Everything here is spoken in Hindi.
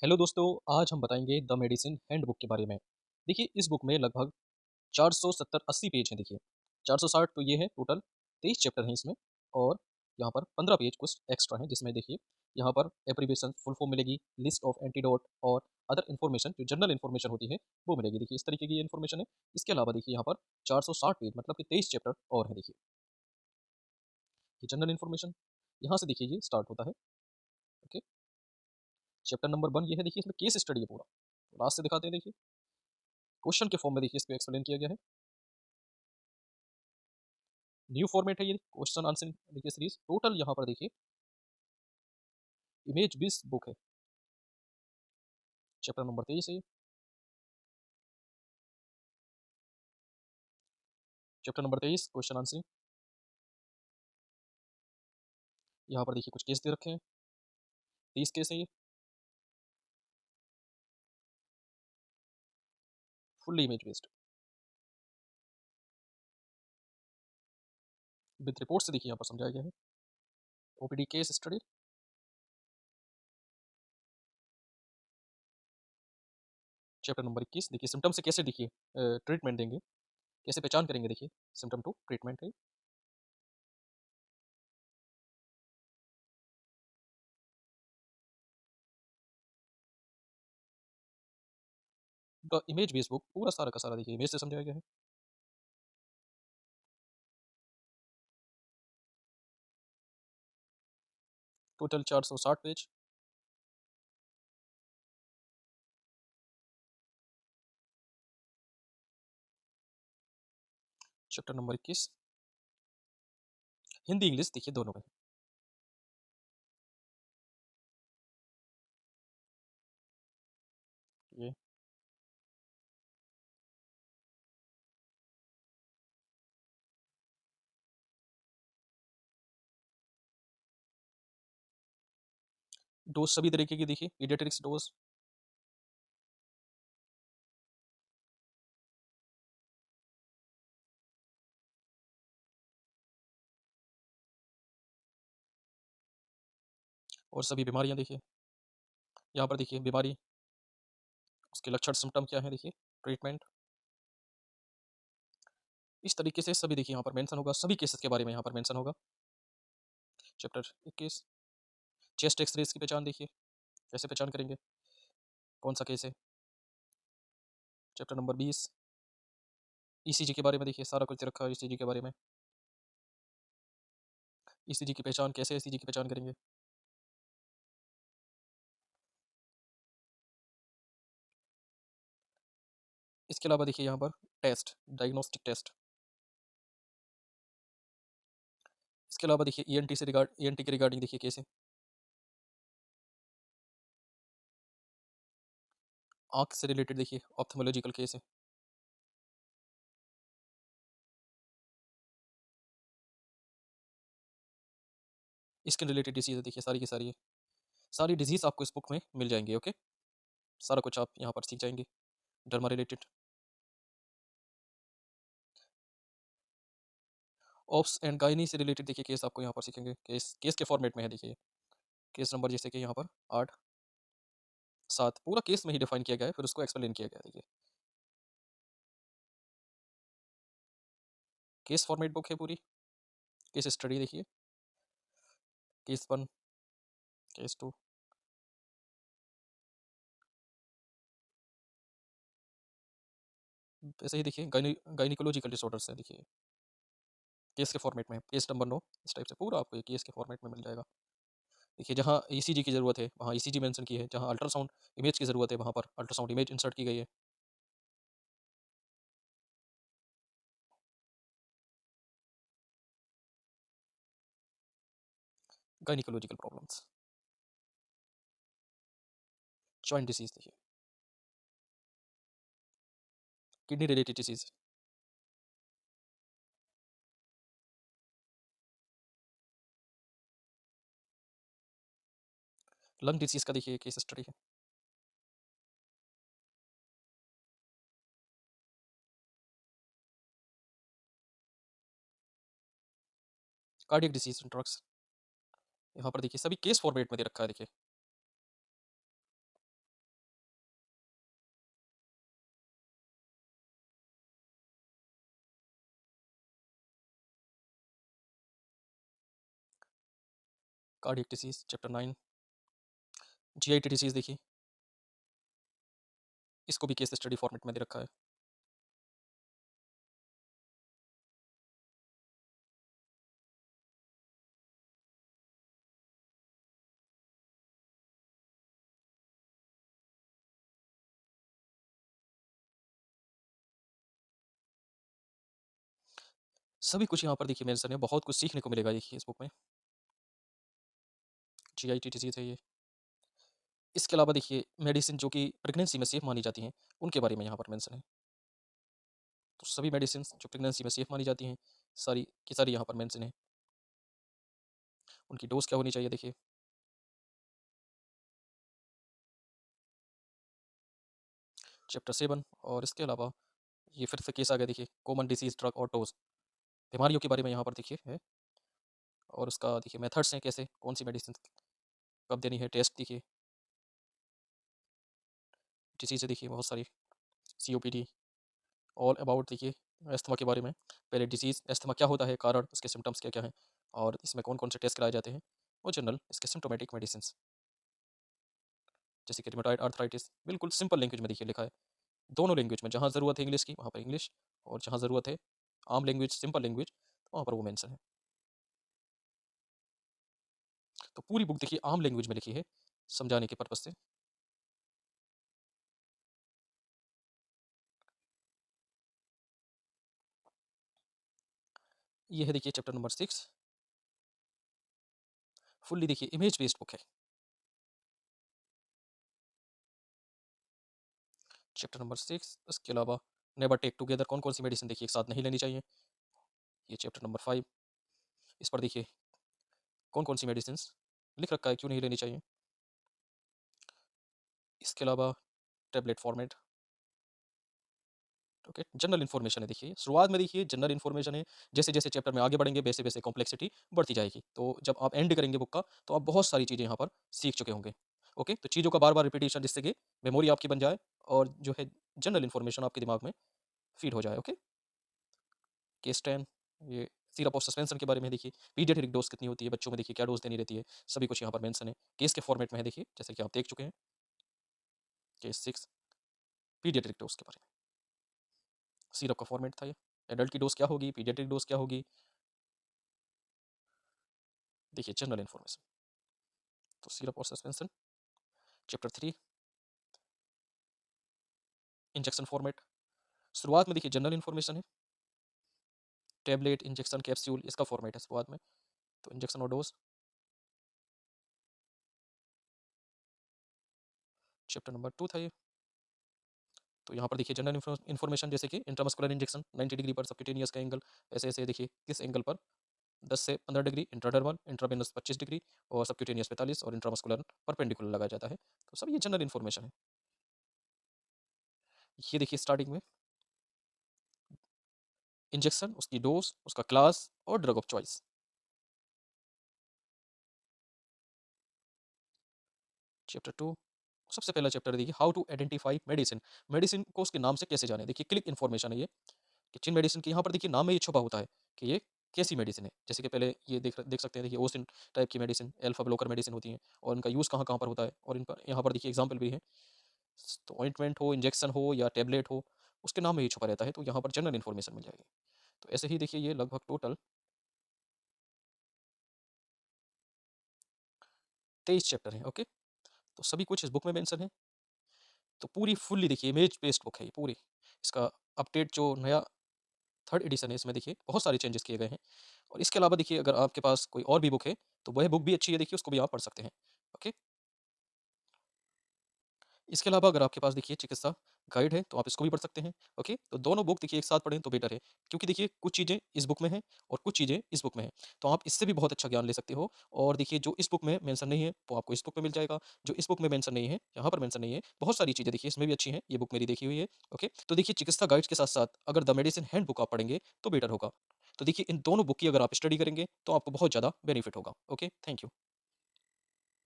हेलो दोस्तों, आज हम बताएंगे द मेडिसिन हैंडबुक के बारे में। देखिए, इस बुक में लगभग 470-80 पेज हैं। देखिए, 460 तो ये है टोटल, 23 चैप्टर हैं इसमें। और यहाँ पर 15 पेज कुछ एक्स्ट्रा हैं, जिसमें देखिए यहाँ पर एब्रीविएशन फुल फॉर्म मिलेगी, लिस्ट ऑफ एंटीडोट और अदर इन्फॉर्मेशन जो जनरल इन्फॉर्मेशन होती है वो मिलेगी। देखिए, इस तरीके की ये इन्फॉर्मेशन है। इसके अलावा देखिए यहाँ पर 460 पेज मतलब कि 23 चैप्टर और है। देखिए, ये जनरल इन्फॉर्मेशन यहाँ से देखिए ये स्टार्ट होता है। ओके, चैप्टर नंबर 1 ये है। देखिए, इसमें केस स्टडी है पूरा। लास्ट से दिखाते हैं। देखिए, क्वेश्चन के फॉर्म में देखिए इसको एक्सप्लेन किया गया है। न्यू फॉर्मेट है ये क्वेश्चन आंसर देखिए सीरीज। टोटल यहाँ पर देखिए इमेज 20 बुक है। चैप्टर नंबर 23 है। Chapter number 23 question answer. यहाँ पर देखिए कुछ केस दे रखे हैं, 30 केस है ये। Fully image based with report से देखिए यहाँ पर समझाया गया है। OPD case study. Chapter number 21 देखिए सिम्टम से कैसे देखिए ट्रीटमेंट देंगे, कैसे पहचान करेंगे। देखिए, सिम्टम टू ट्रीटमेंट है। द इमेज बेस्ड बुक पूरा सारा का सारा देखिए इमेज से समझाया गया है। Total 460 page. Chapter number 21 Hindi English देखिए दोनों में। ये डोज सभी तरीके की देखिए, पीडियाट्रिक्स डोज। और सभी बीमारियां देखिए यहाँ पर देखिए बीमारी, उसके लक्षण सिम्टम क्या है देखिए, ट्रीटमेंट। इस तरीके से सभी देखिए यहाँ पर मेंशन होगा, सभी केसेस के बारे में यहाँ पर मेंशन होगा। चैप्टर 21 चेस्ट एक्सरेज की पहचान देखिए, कैसे पहचान करेंगे कौन सा केस है। चैप्टर नंबर 20 ईसीजी के बारे में देखिए, सारा कुछ रखा है ईसीजी के बारे में। ईसीजी की पहचान कैसे, ईसीजी की पहचान करेंगे। इसके अलावा देखिए यहाँ पर टेस्ट, डायग्नोस्टिक टेस्ट। इसके अलावा देखिए ईएनटी के रिगार्डिंग देखिए कैसे, आंख से रिलेटेड देखिए ऑप्थेमोलॉजिकल केस है। स्किन रिलेटेड डिजीज है देखिए, सारी की सारी है। सारी डिजीज आपको इस बुक में मिल जाएंगे। ओके, सारा कुछ आप यहाँ पर सीख जाएंगे। Derma related, ops and gynae से रिलेटेड देखिए केस आपको यहाँ पर सीखेंगे। केस केस के फॉर्मेट में है देखिए। केस नंबर जैसे कि यहाँ पर 8 7 पूरा केस में ही डिफाइन किया गया है, फिर उसको एक्सप्लेन किया गया है। देखिए, केस फॉर्मेट बुक है पूरी। केस स्टडी देखिए, केस 1, केस 2। ऐसे ही देखिए गायनिकोलॉजिकल डिसऑर्डर्स है देखिए, केस के फॉर्मेट में। केस नंबर 9 इस टाइप से पूरा आपको ये केस के फॉर्मेट में मिल जाएगा। देखिए, जहाँ ईसीजी की ज़रूरत है वहाँ ईसीजी मेंशन की है, जहाँ अल्ट्रासाउंड इमेज की ज़रूरत है वहाँ पर अल्ट्रासाउंड इमेज इंसर्ट की गई है। गायनिकोलॉजिकल प्रॉब्लम्स, जॉइंट डिसीज देखिए, kidney related disease, lung disease का देखिए केस स्टडी है। कार्डियक डिसीज ड्रग्स, यहाँ पर देखिए सभी केस फॉर्मेट में दे रखा है। देखिए, cardiac disease chapter 9, GIT disease देखिए, इसको भी केस स्टडी फॉर्मेट में दे रखा है। सभी कुछ यहाँ पर देखिए मेंशन है, बहुत कुछ सीखने को मिलेगा देखिए इस बुक में। GIT डिसीज है ये। इसके अलावा देखिए मेडिसिन जो कि प्रेगनेंसी में सेफ मानी जाती हैं, उनके बारे में यहाँ पर मेंशन है। तो सभी मेडिसिन जो प्रेगनेंसी में सेफ मानी जाती हैं, सारी की सारी यहाँ पर मेंशन है। उनकी डोज क्या होनी चाहिए देखिए। चैप्टर 7 और इसके अलावा ये फिर से केस आ गया देखिए, कॉमन डिसीज ड्रग और डोज, बीमारियों के बारे में यहाँ पर देखिए है। और उसका देखिए मेथड्स हैं, कैसे कौन सी मेडिसिन कब देनी है, टेस्ट देखिए, डिसीज देखिए बहुत सारी, COPD, ऑल अबाउट देखिए अस्थमा के बारे में। पहले डिसीज अस्थमा क्या होता है, कारण, उसके सिम्टम्स क्या क्या हैं, और इसमें कौन कौन से टेस्ट कराए जाते हैं, और जनरल इसके सिम्टोमेटिक मेडिसिन, जैसे कि रिमेटॉइड आर्थराइटिस, बिल्कुल सिंपल लैंग्वेज में देखिए लिखा है, दोनों लैंग्वेज में, जहाँ ज़रूरत है इंग्लिश की वहाँ पर इंग्लिश, और जहाँ ज़रूरत है आम लैंग्वेज, सिंपल लैंग्वेज, वहाँ पर वो मेंशन है। तो पूरी बुक देखिए आम लैंग्वेज में लिखी है, समझाने के पर्पज से। ये है देखिए चैप्टर नंबर 6, फुल्ली देखिए इमेज बेस्ड बुक है। चैप्टर नंबर 6, इसके अलावा नेवर टेक टुगेदर, कौन कौन सी मेडिसिन देखिए एक साथ नहीं लेनी चाहिए। ये चैप्टर नंबर 5, इस पर देखिए कौन कौन सी मेडिसिन लिख रखा है, क्यों नहीं लेनी चाहिए। इसके अलावा tablet format, okay, general information है देखिए, शुरुआत में देखिए जनरल इन्फॉर्मेशन है, जैसे जैसे चैप्टर में आगे बढ़ेंगे वैसे वैसे कॉम्प्लेक्सिटी बढ़ती जाएगी, तो जब आप एंड करेंगे बुक का तो आप बहुत सारी चीज़ें यहाँ पर सीख चुके होंगे। ओके, तो चीज़ों का बार बार रिपीटेशन, जिससे कि मेमोरी आपकी बन जाए और जो है जनरल इन्फॉर्मेशन आपके दिमाग में फीड हो जाए। ओके, केस 10, ये सिरप ऑफ सस्पेंशन के बारे में देखिए, पीडियाट्रिक डोज कितनी होती है, बच्चों में देखिए क्या डोज देनी रहती है, सभी कुछ यहाँ पर मेंशन है, केस के फॉर्मेट में है देखिए, जैसे कि आप देख चुके हैं। केस 6, पीडियाट्रिक डोज के बारे में, सिरप का फॉर्मेट था ये, एडल्ट की डोज क्या होगी, पीडियाट्रिक डोज क्या होगी, देखिए जनरल इन्फॉर्मेशन। तो सिरप और सस्पेंशन, चैप्टर 3, इंजेक्शन फॉर्मेट, शुरुआत में देखिए जनरल इन्फॉर्मेशन है, टैबलेट, इंजेक्शन, कैप्सूल, इसका फॉर्मेट है शुरुआत में, तो इंजेक्शन और डोज। चैप्टर नंबर 2 था ये, तो यहाँ पर देखिए जनरल इन्फॉर्मेशन, जैसे कि इंट्रामस्कुलर इंजेक्शन 90 डिग्री पर, सबक्यूटेनियस का एंगल ऐसे ऐसे देखिए किस एंगल पर, 10 से 15 डिग्री, इंट्राडर्मल, इंट्रावेनस 25 डिग्री, और सबक्यूटेनियस 45, और इंट्रामस्कुलर परपेंडिकुलर लगाया जाता है। तो सब ये जनरल इन्फॉर्मेशन है। ये देखिए स्टार्टिंग में इंजेक्शन, उसकी डोज, उसका क्लास, और ड्रग ऑफ चॉइस। चैप्टर 2, सबसे पहला चैप्टर देखिए how to identify medicine, medicine को उसके नाम से कैसे जाने, देखिए क्लिक इन्फॉर्मेशन है ये, कि जिन मेडिसिन की यहाँ पर देखिए नाम में ये छुपा होता है कि ये कैसी मेडिसिन है, जैसे कि पहले ये देख सकते हैं देखिए ओसिन टाइप की मेडिसिन, अल्फा ब्लॉकर मेडिसिन होती हैं, और इनका यूज़ कहाँ कहाँ पर होता है, और इन पर यहाँ पर देखिए एग्जाम्पल भी है। तो ऑइंटमेंट हो, इंजेक्शन हो, या टेबलेट हो, उसके नाम में ही छुपा रहता है, तो यहाँ पर जनरल इन्फॉर्मेशन मिल जाएगी। तो ऐसे ही देखिए ये लगभग टोटल 23 चैप्टर हैं। ओके, तो सभी कुछ इस बुक में मेंशन है। तो पूरी फुल्ली देखिए इमेज बेस्ड बुक है ये पूरी। इसका अपडेट जो नया 3rd एडिशन है, इसमें देखिए बहुत सारे चेंजेस किए गए हैं। और इसके अलावा देखिए अगर आपके पास कोई और भी बुक है तो वह बुक भी अच्छी है, देखिए उसको भी आप पढ़ सकते हैं। ओके, इसके अलावा अगर आपके पास देखिए चिकित्सा गाइड है तो आप इसको भी पढ़ सकते हैं। ओके, तो दोनों बुक देखिए एक साथ पढ़ें तो बेटर है, क्योंकि देखिए कुछ चीज़ें इस बुक में हैं और कुछ चीज़ें इस बुक में हैं, तो आप इससे भी बहुत अच्छा ज्ञान ले सकते हो। और देखिए जो इस बुक में मेंशन नहीं है वो आपको इस बुक में मिल जाएगा, जो इस बुक में मेंशन नहीं है, यहाँ पर मेंशन नहीं है, बहुत सारी चीज़ें देखिए इसमें भी अच्छी हैं, ये बुक मेरी देखी हुई है। ओके, तो देखिए चिकित्सा गाइड्स के साथ साथ अगर द मेडिसिन हैंड बुक आप पढ़ेंगे तो बेटर होगा। तो देखिए इन दोनों बुक की अगर आप स्टडी करेंगे तो आपको बहुत ज़्यादा बेनिफिट होगा। Okay, thank you.